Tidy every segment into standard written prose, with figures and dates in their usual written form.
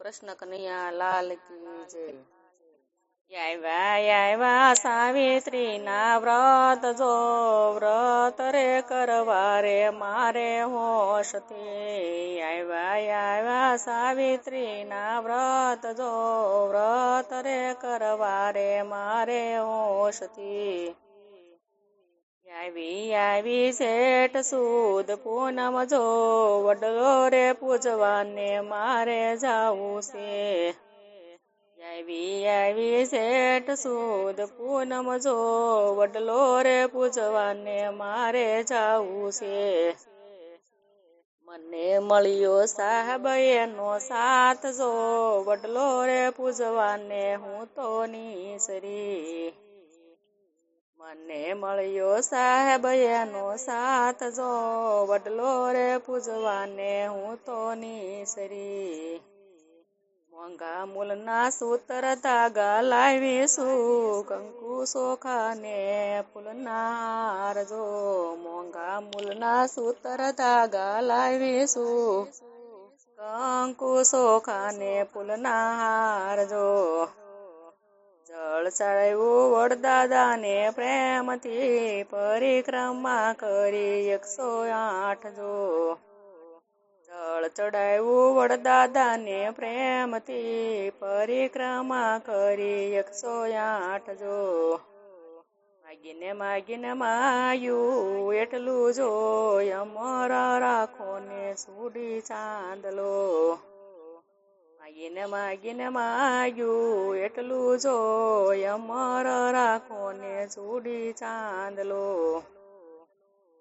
કૃષ્ણ કનૈયા લાલ કી જય। આવ્યા સાવિત્રી ના વ્રત જો વ્રત રે કરવા રે મારે હોશથી। આવ્યા સાવિત્રી ના વ્રત જો વ્રત રે કરવા રે મારે હોશથી। આવી શેઠ સુદ પૂનમ જો વડલો રે પૂજવાને મારે જાવું છે। આવી શેઠ સુદ પૂનમ જો વડલો રે પૂજવાને મારે જાવું છે। મને મળ્યો સાહેબ એનો સાથ જો વડલો રે પૂજવાને હું તો નીસરી। મને મળ્યો સાહેબ એનો સાથ જો વડલો રે પૂજવાને હું તો નીસરી। મોંઘા મૂલના સૂત્ર ધાગા લાવીશું કંકુ ચોખા ને ફૂલના હાર જો। મોંઘા મૂલના સૂત્ર ધાગા લાવીશું કંકુ ચોખા ને ફૂલના હાર જો। જળ ચડાવ્યું વડદાદાને પ્રેમથી પરિક્રમા કરી 108 જો। જળ ચડાવ્યું વડદાદાને પ્રેમથી પરિક્રમા કરી 108 જો। માગીને માયું એટલું જો અમર રાખો ને સુડી ચાંદલો। માગીને માયું એટલું જો અમર રાખો ને સુડી ચાંદલો।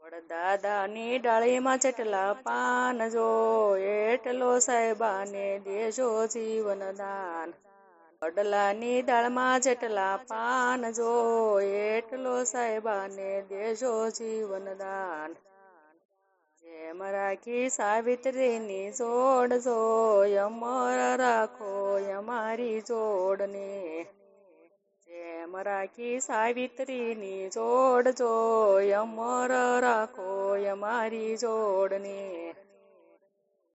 વડદાદાની ડાળીમાં જેટલા પાન જો એટલો સાહેબાને દેજો જીવન દાન। વડલાની દાળમાં જેટલા પાન જો એટલો સાહેબાને દેજો જીવન દાન। જેમ રાખી સાવિત્રીની જોડ જો અમર રાખો અમારી જોડને। જેમ રાખી સાવિત્રીની જોડ જો અમર રાખો અમારી જોડને।